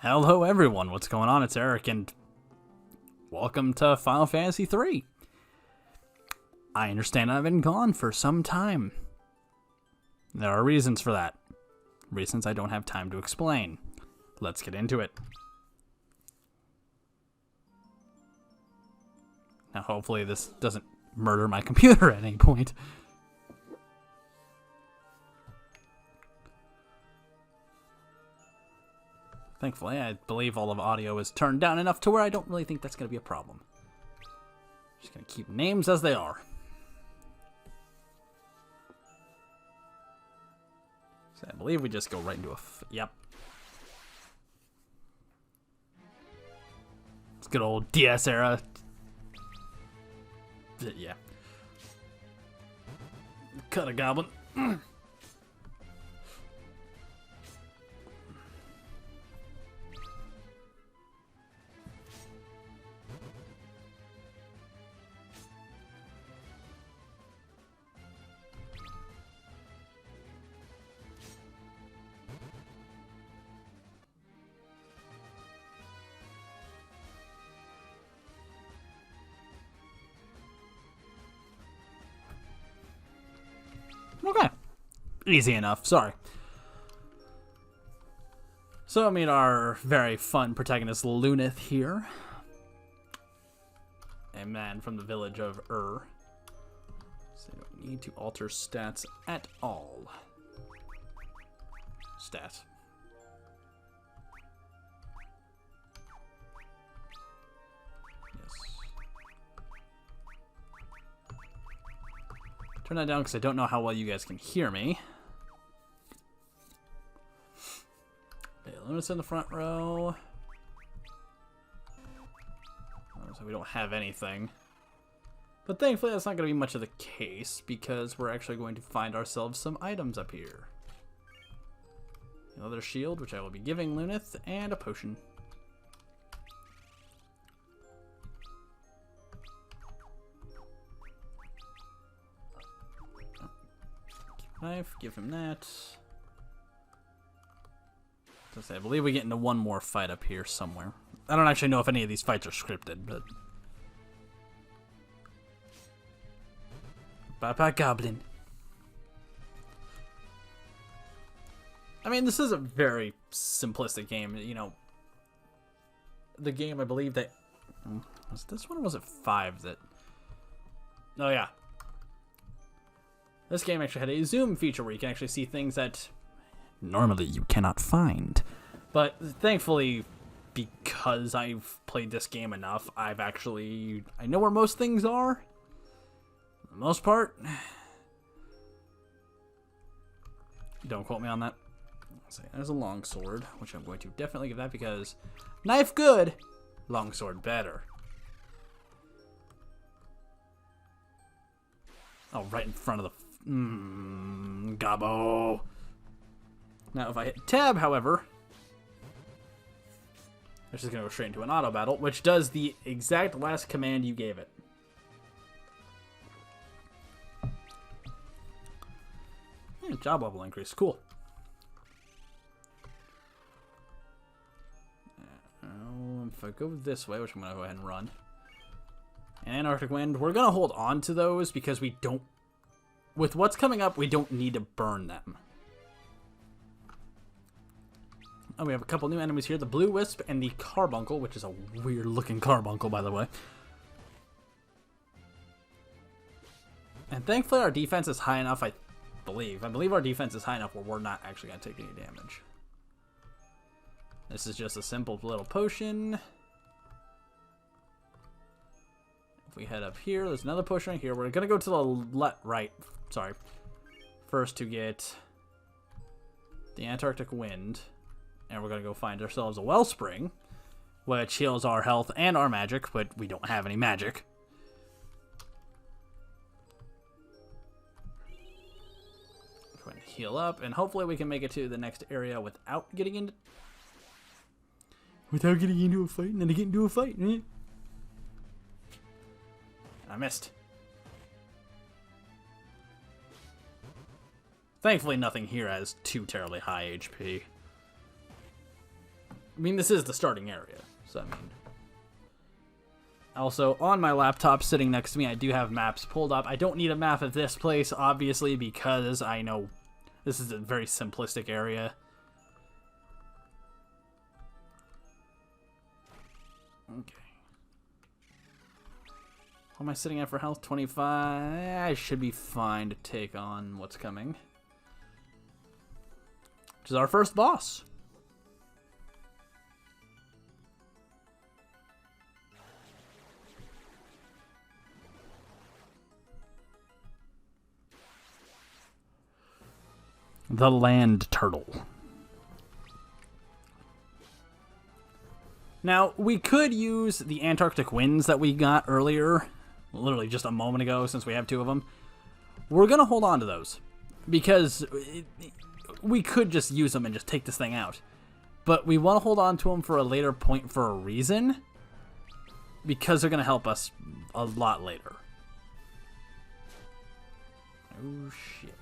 Hello everyone, what's going on? It's Eric and welcome to Final Fantasy 3. I understand I've been gone for some time. There are reasons for that. Reasons I don't have time to explain. Let's get into it. Now hopefully this doesn't murder my computer at any point. Thankfully, I believe all of audio is turned down enough to where I don't really think that's going to be a problem. Just going to keep names as they are. So I believe we just go right into yep. It's good old DS era. Yeah. Cut a goblin. Okay. Easy enough, sorry. So I meet our very fun protagonist Luneth here. A man from the village of So you don't need to alter stats at all. Stat. Turn that down because I don't know how well you guys can hear me. Okay, Luneth's in the front row. So we don't have anything. But thankfully that's not going to be much of the case because we're actually going to find ourselves some items up here. Another shield, which I will be giving Luneth, and a potion. Knife, give him that. I believe we get into one more fight up here somewhere. I don't actually know if any of these fights are scripted, but... Bye-bye, Goblin. I mean, this is a very simplistic game, you know. The game, I believe that... Was this one or was it 5 that... Oh, yeah. This game actually had a zoom feature where you can actually see things that normally you cannot find. But thankfully, because I've played this game enough, I know where most things are. For the most part. Don't quote me on that. There's a longsword, which I'm going to definitely give that because knife good, longsword better. Oh, right in front of the... Gobbo. Now, if I hit tab, however, it's just going to go straight into an auto battle, which does the exact last command you gave it. Yeah, job level increase. Cool. If I go this way, which I'm going to go ahead and run, and Antarctic Wind, we're going to hold on to those because we don't... With what's coming up, we don't need to burn them. Oh, we have a couple new enemies here. The Blue Wisp and the Carbuncle, which is a weird-looking carbuncle, by the way. And thankfully, our defense is high enough, I believe. I believe our defense is high enough where we're not actually going to take any damage. This is just a simple little potion. If we head up here, there's another potion right here. We're going to go to the right. Sorry. First to get the Antarctic Wind. And we're going to go find ourselves a Wellspring, which heals our health and our magic, but we don't have any magic. Go ahead and heal up, and hopefully we can make it to the next area without getting into... a fight, and then I get into a fight. I missed. Thankfully, nothing here has too terribly high HP. I mean, this is the starting area, so I mean. Also, on my laptop sitting next to me, I do have maps pulled up. I don't need a map of this place, obviously, because I know this is a very simplistic area. Okay. What am I sitting at for health? 25. I should be fine to take on what's coming. Which is our first boss. The land turtle. Now, we could use the Antarctic winds that we got earlier, literally just a moment ago, since we have 2 of them. We're going to hold on to those, because we could just use them and just take this thing out. But we want to hold on to them for a later point for a reason, because they're going to help us a lot later. Oh, shit.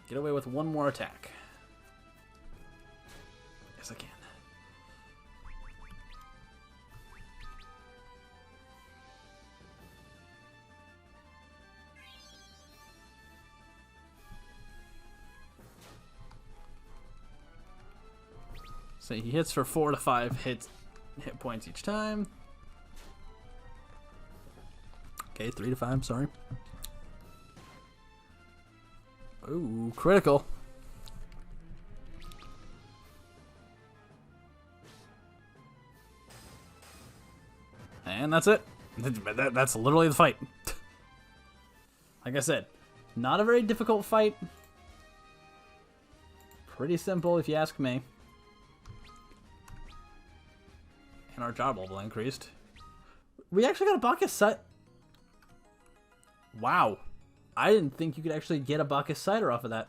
Get away with one more attack. Yes, I can. So he hits for 4 to 5 hit points each time. Okay, 3 to 5, sorry. Ooh, critical. And that's it. That's literally the fight. Like I said, not a very difficult fight. Pretty simple if you ask me. And our job level increased. We actually got a Bacchus set. Wow. I didn't think you could actually get a Bacchus cider off of that.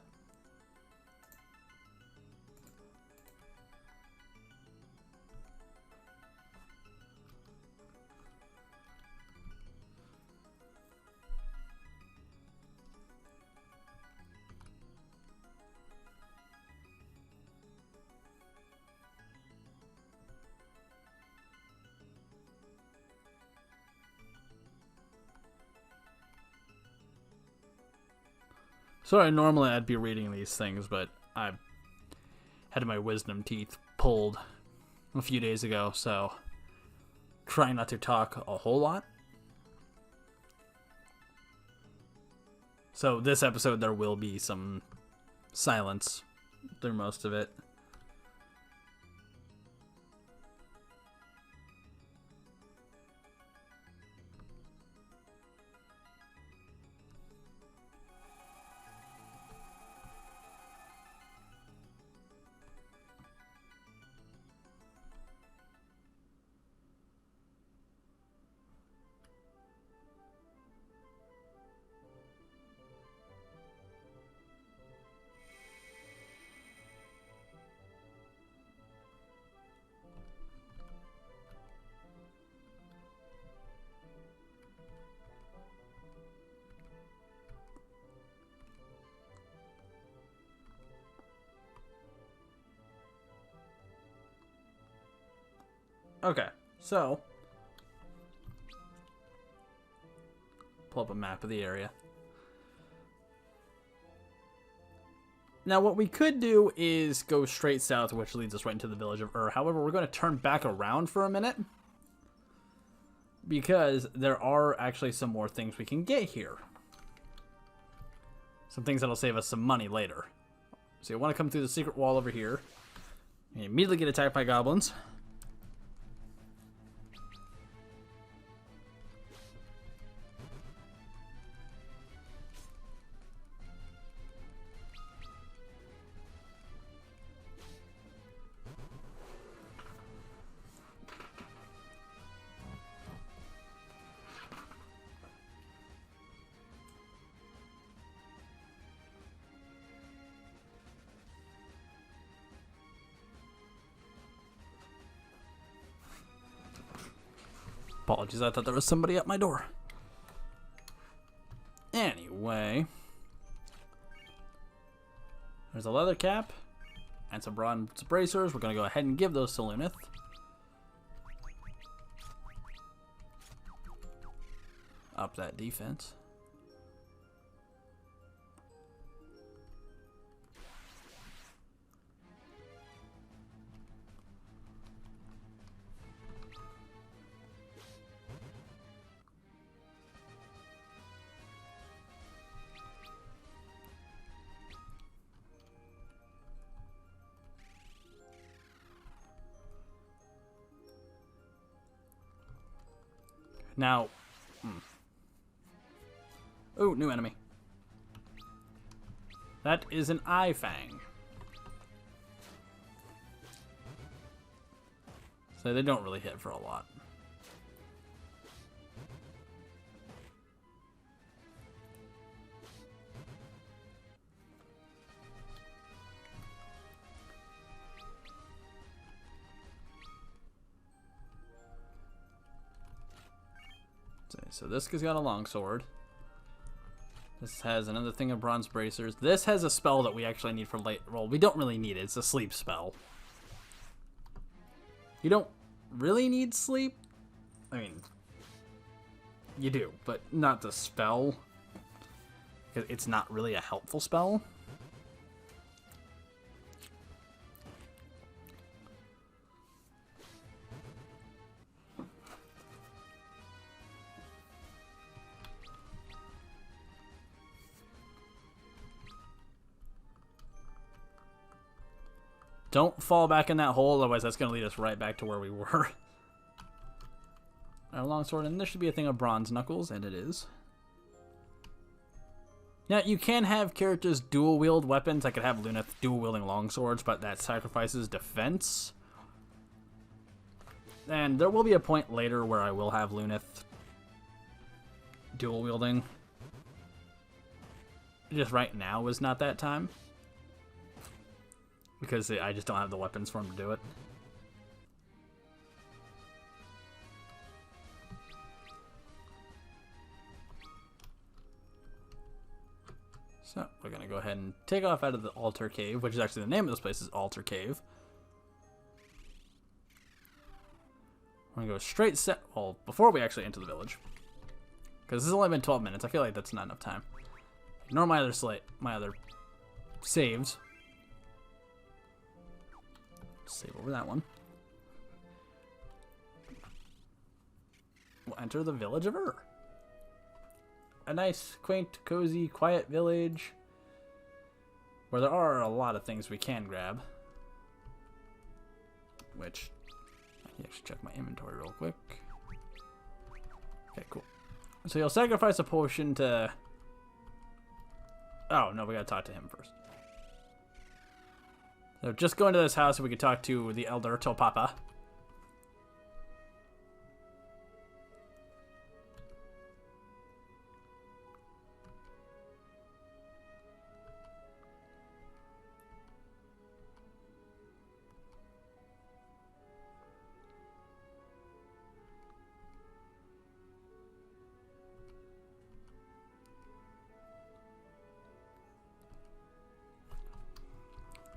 Sorry, normally I'd be reading these things, but I had my wisdom teeth pulled a few days ago, so trying not to talk a whole lot. So this episode there will be some silence through most of it. Okay, so pull up a map of the area. Now what we could do is go straight south, which leads us right into the village of Ur. However, we're going to turn back around for a minute, because there are actually some more things we can get here. Some things that'll save us some money later. So you want to come through the secret wall over here. You immediately get attacked by goblins. Apologies, I thought there was somebody at my door. Anyway. There's a leather cap. and some bronze bracers. We're going to go ahead and give those to Luneth. Up that defense. Now, oh, new enemy. That is an eye fang. So they don't really hit for a lot. So this guy's got a longsword. This has another thing of bronze bracers. This has a spell that we actually need for late roll. We don't really need it. It's a sleep spell. You don't really need sleep. I mean, you do, but not the spell. It's not really a helpful spell. Don't fall back in that hole, otherwise that's going to lead us right back to where we were. Our longsword, and there should be a thing of bronze knuckles, and it is. Now, you can have characters dual-wield weapons. I could have Luneth dual-wielding longswords, but that sacrifices defense. And there will be a point later where I will have Luneth dual-wielding. Just right now is not that time. Because I just don't have the weapons for him to do it. So, we're going to go ahead and take off out of the Altar Cave, which is actually the name of this place is Altar Cave. We're going to go straight well, before we actually enter the village. Because this has only been 12 minutes. I feel like that's not enough time. Ignore my other saves. Save over that one. We'll enter the village of Ur. A nice, quaint, cozy, quiet village where there are a lot of things we can grab. Which, I can actually check my inventory real quick. Okay, cool. So you'll sacrifice a potion to... Oh, no, we gotta talk to him first. So just go into this house so we can talk to the elder Topapa.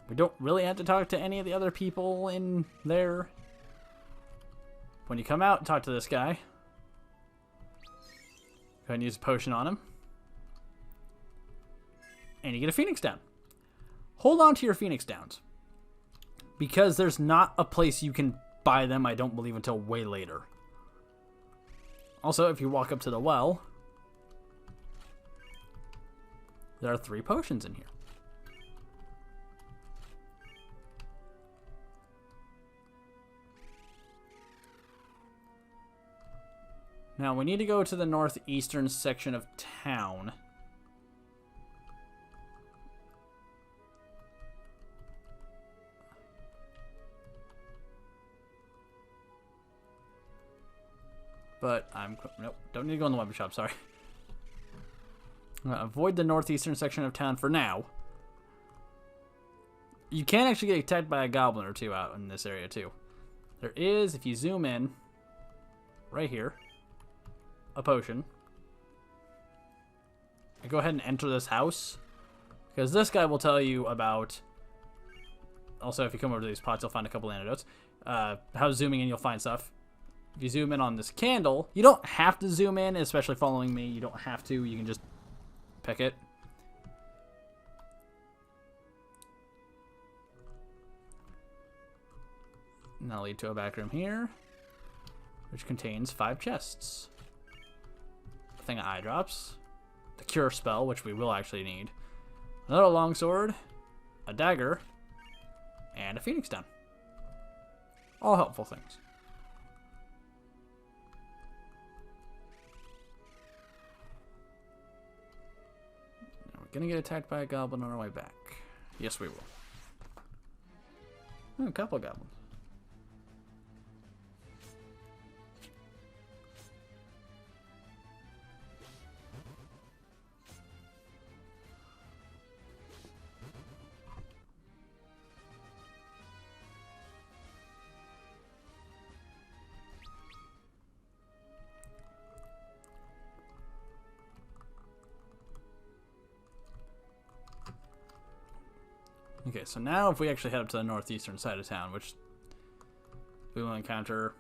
We don't really have to talk to any of the other people in there. When you come out, talk to this guy. Go ahead and use a potion on him. And you get a Phoenix Down. Hold on to your Phoenix Downs. Because there's not a place you can buy them, I don't believe, until way later. Also, if you walk up to the well, there are 3 potions in here. Now, we need to go to the northeastern section of town. But nope, don't need to go in the weapon shop, sorry. I'm gonna avoid the northeastern section of town for now. You can actually get attacked by a goblin or two out in this area, too. There is, if you zoom in, right here, a potion. And go ahead and enter this house, because this guy will tell you about Also, if you come over to these pots, you'll find a couple antidotes. How zooming in, you'll find stuff. If you zoom in on this candle, you don't have to zoom in, especially following me. You don't have to. You can just pick it. And that'll lead to a back room here, which contains 5 chests. A thing of eye drops. The cure spell, which we will actually need. Another longsword. A dagger. And a phoenix down. All helpful things. We're gonna get attacked by a goblin on our way back. Yes, we will. Oh, a couple of goblins. Okay, so now if we actually head up to the northeastern side of town, which we will encounter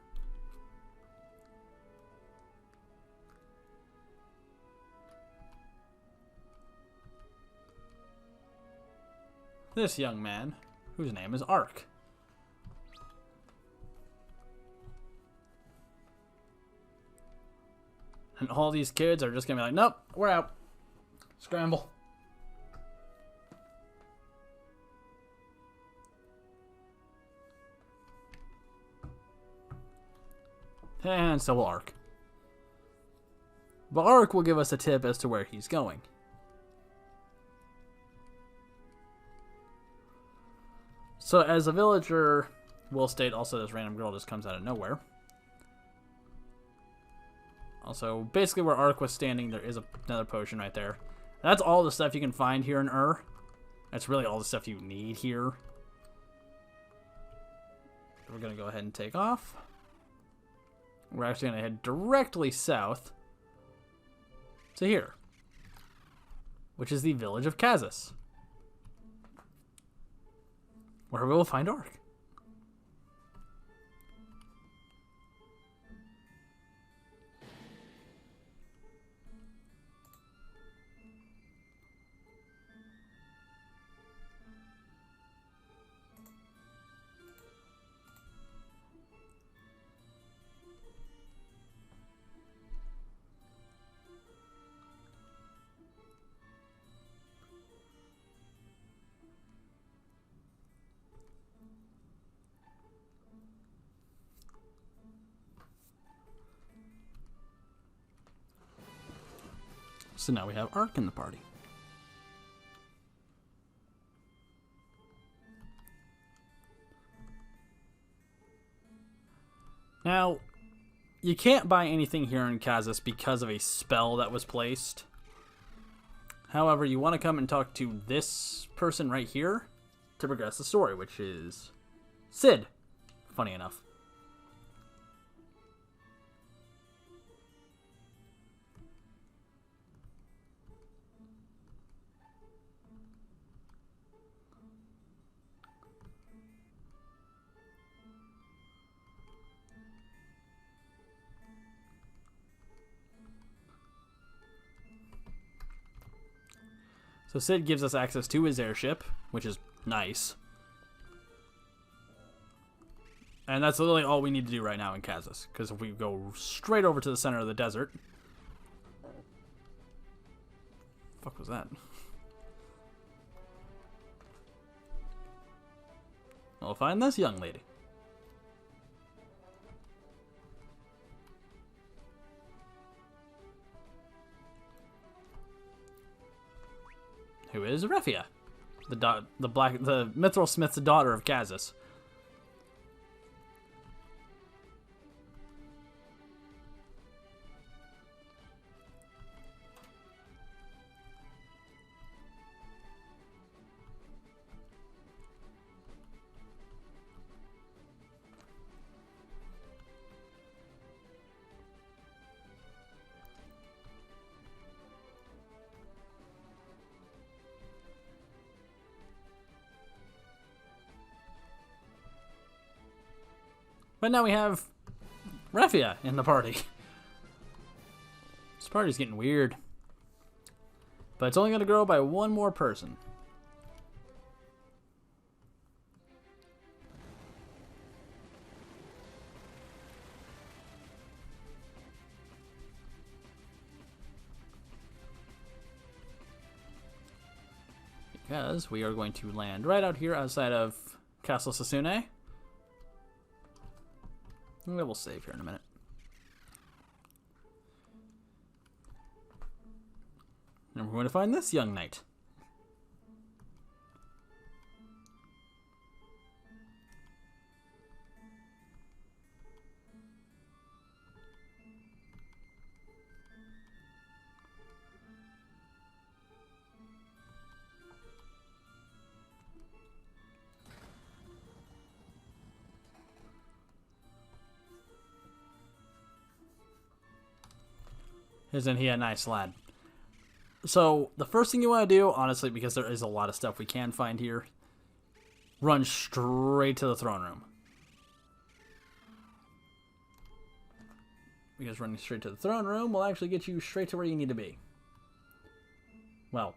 this young man, whose name is Ark. And all these kids are just gonna be like, nope, we're out. Scramble. And so will Ark. But Ark will give us a tip as to where he's going. So as a villager, we'll state also this random girl just comes out of nowhere. Also, basically where Ark was standing, there is another potion right there. That's all the stuff you can find here in Ur. That's really all the stuff you need here. We're going to go ahead and take off. We're actually going to head directly south to here, which is the village of Kazis, where we will find Ark. So now we have Ark in the party. Now, you can't buy anything here in Kazis because of a spell that was placed. However, you want to come and talk to this person right here to progress the story, which is Sid, funny enough. So Sid gives us access to his airship, which is nice. And that's literally all we need to do right now in Kazis. Because if we go straight over to the center of the desert... Fuck was that? We'll find this young lady. Who is Refia, the Mithril Smith's daughter of Kazis. But now we have Refia in the party. This party's getting weird. But it's only going to grow by one more person. Because we are going to land right out here outside of Castle Sasune. We will save here in a minute. And we're going to find this young knight. Isn't he a nice lad? So, the first thing you want to do, honestly, because there is a lot of stuff we can find here, run straight to the throne room. Because running straight to the throne room will actually get you straight to where you need to be. Well,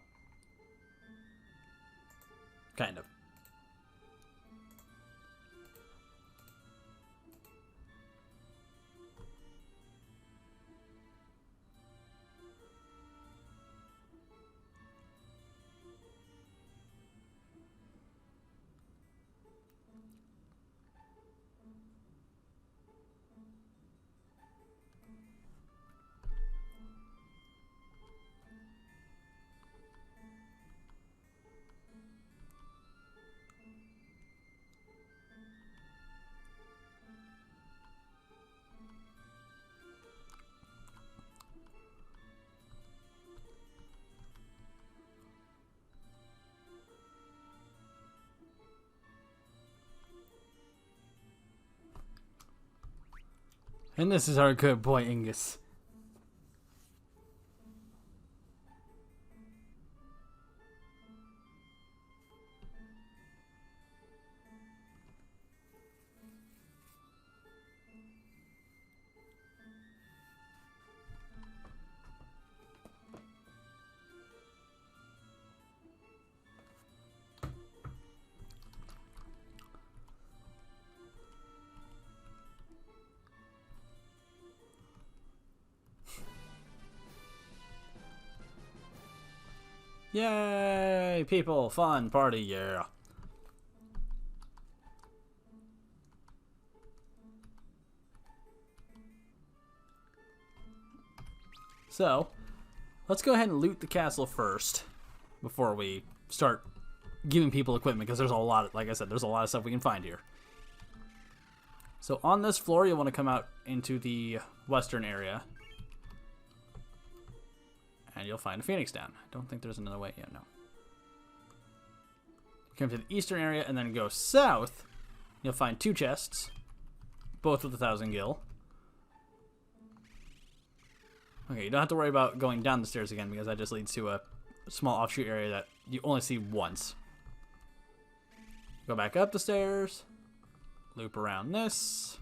kind of. And this is our good boy, Ingus. Yay! People, fun, party, yeah. So, let's go ahead and loot the castle first before we start giving people equipment, because there's a lot of, like I said, there's a lot of stuff we can find here. So on this floor, you'll want to come out into the western area. And you'll find a Phoenix down. I don't think there's another way. Yeah, no. Come to the eastern area and then go south. You'll find 2 chests. Both with 1,000 gil. Okay, you don't have to worry about going down the stairs again, because that just leads to a small offshoot area that you only see once. Go back up the stairs. Loop around this.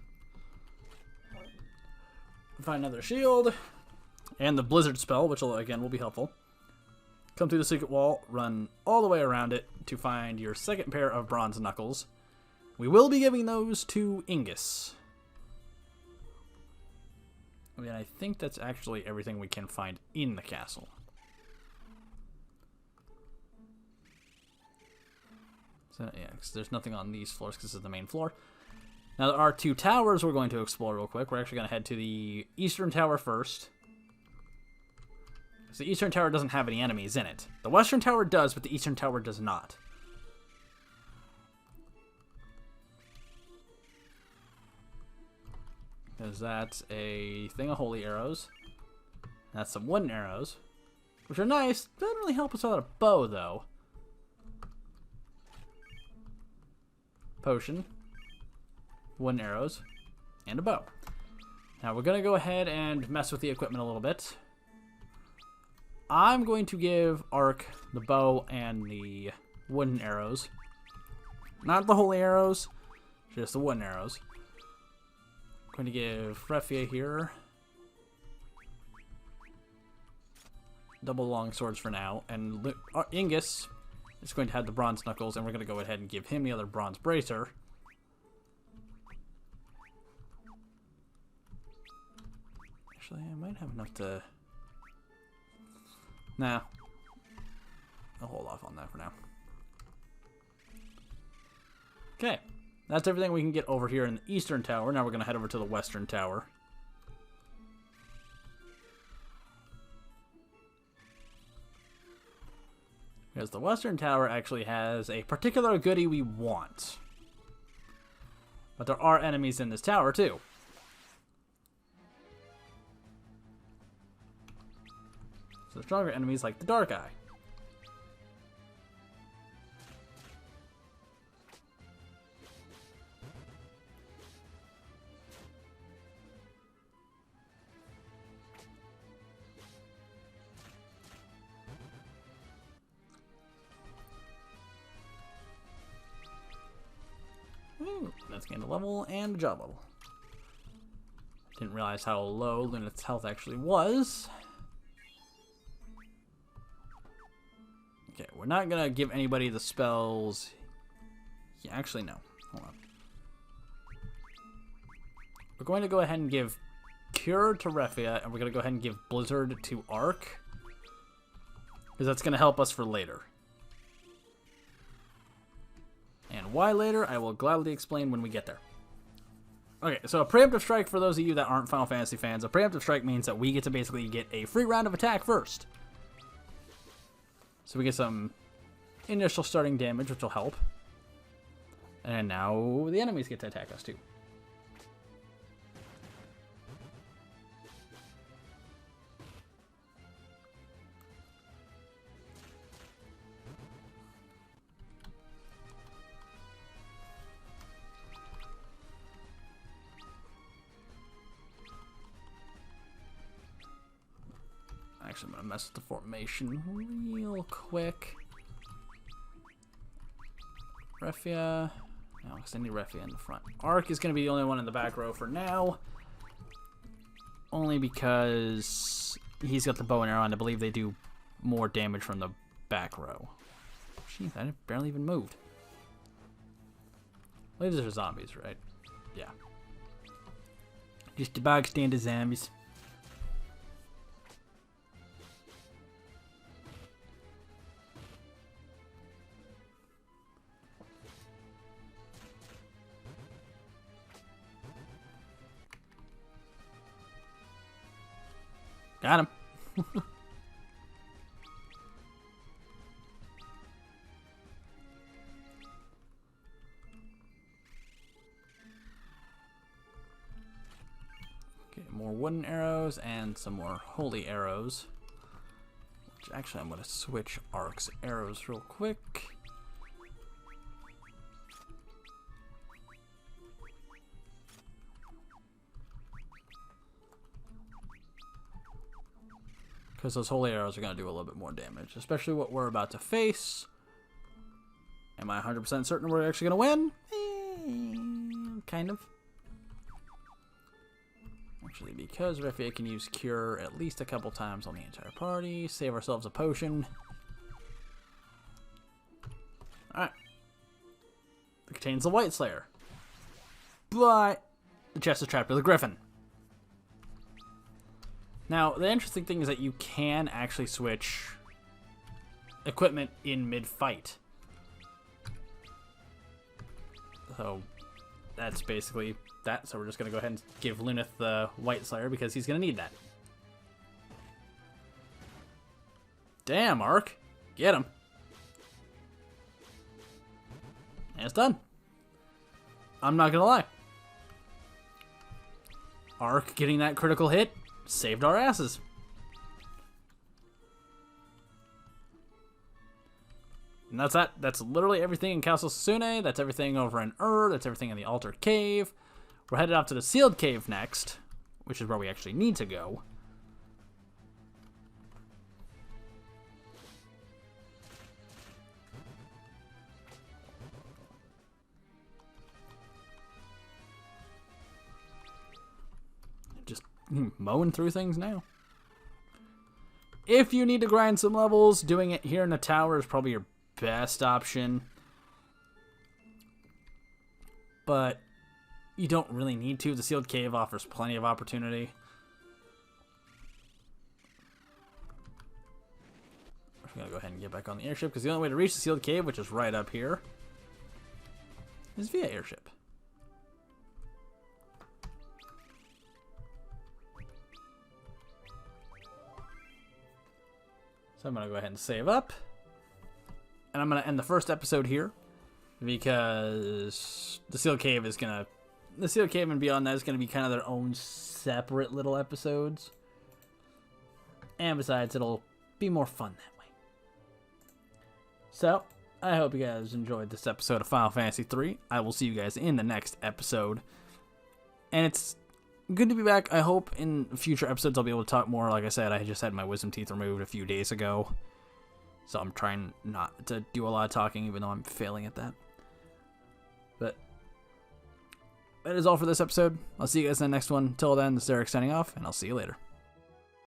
Find another shield. And the blizzard spell, which will, again, will be helpful. Come through the secret wall, run all the way around it to find your second pair of bronze knuckles. We will be giving those to Ingus. I mean, I think that's actually everything we can find in the castle. So, yeah, 'cause there's nothing on these floors because this is the main floor. Now, there are 2 towers we're going to explore real quick. We're actually going to head to the eastern tower first. So the eastern tower doesn't have any enemies in it. The western tower does, but the eastern tower does not. Because that's a thing of holy arrows. That's some wooden arrows, which are nice. Doesn't really help us without a bow, though. Potion, wooden arrows, and a bow. Now we're going to go ahead and mess with the equipment a little bit. I'm going to give Ark the bow and the wooden arrows. Not the holy arrows, just the wooden arrows. going to give Refia here double long swords for now, and Ingus is going to have the bronze knuckles, and we're going to go ahead and give him the other bronze bracer. Actually, I might have enough to... Nah. I'll hold off on that for now. Okay. That's everything we can get over here in the eastern tower. Now we're going to head over to the western tower. Because the western tower actually has a particular goodie we want. But there are enemies in this tower too. So stronger enemies like the Dark Eye. Ooh, let's gain a level and a job level. Didn't realize how low Luneth's health actually was. Okay, we're not gonna give anybody the spells. Yeah, actually, no. Hold on. We're going to go ahead and give Cure to Refia, and we're gonna go ahead and give Blizzard to Arc, because that's gonna help us for later. And why later, I will gladly explain when we get there. Okay, so a preemptive strike, for those of you that aren't Final Fantasy fans, a preemptive strike means that we get to basically get a free round of attack first. So we get some initial starting damage, which will help. And now the enemies get to attack us too. Actually, I'm going to mess with the formation real quick. Refia. No, because I need Refia in the front. Arc is going to be the only one in the back row for now. Only because he's got the bow and arrow, and I believe they do more damage from the back row. Jeez, I barely even moved. I believe these are zombies, right? Yeah. Just the bog standard zombies. Got him. Okay, more wooden arrows and some more holy arrows. Which actually, I'm going to switch Arc's arrows real quick. Because those holy arrows are going to do a little bit more damage. Especially what we're about to face. Am I 100% certain we're actually going to win? Kind of. Actually, because Refia can use Cure at least a couple times on the entire party. Save ourselves a potion. Alright. It contains the White Slayer. But the chest is trapped with a griffin. Now, the interesting thing is that you can actually switch equipment in mid-fight. So, that's basically that. So we're just going to go ahead and give Luneth the White Slayer because he's going to need that. Damn, Arc. Get him. And it's done. I'm not going to lie. Arc getting that critical hit saved our asses. And that's that. That's literally everything in Castle Sasune. That's everything over in That's everything in the Altar Cave. We're headed out to the Sealed Cave next, which is where we actually need to go. mowing through things now. If you need to grind some levels, doing it here in the tower is probably your best option. But you don't really need to. The sealed cave offers plenty of opportunity. We're going to go ahead and get back on the airship, because the only way to reach the sealed cave, which is right up here, is via airship. So I'm going to go ahead and save up. And I'm going to end the first episode here, because the sealed cave is going to... The sealed cave and beyond that is going to be kind of their own separate little episodes. And besides, it'll be more fun that way. So, I hope you guys enjoyed this episode of Final Fantasy 3. I will see you guys in the next episode. And it's good to be back. I hope in future episodes I'll be able to talk more. Like I said, I just had my wisdom teeth removed a few days ago. So I'm trying not to do a lot of talking, even though I'm failing at that. But that is all for this episode. I'll see you guys in the next one. Until then, this is Eric signing off, and I'll see you later.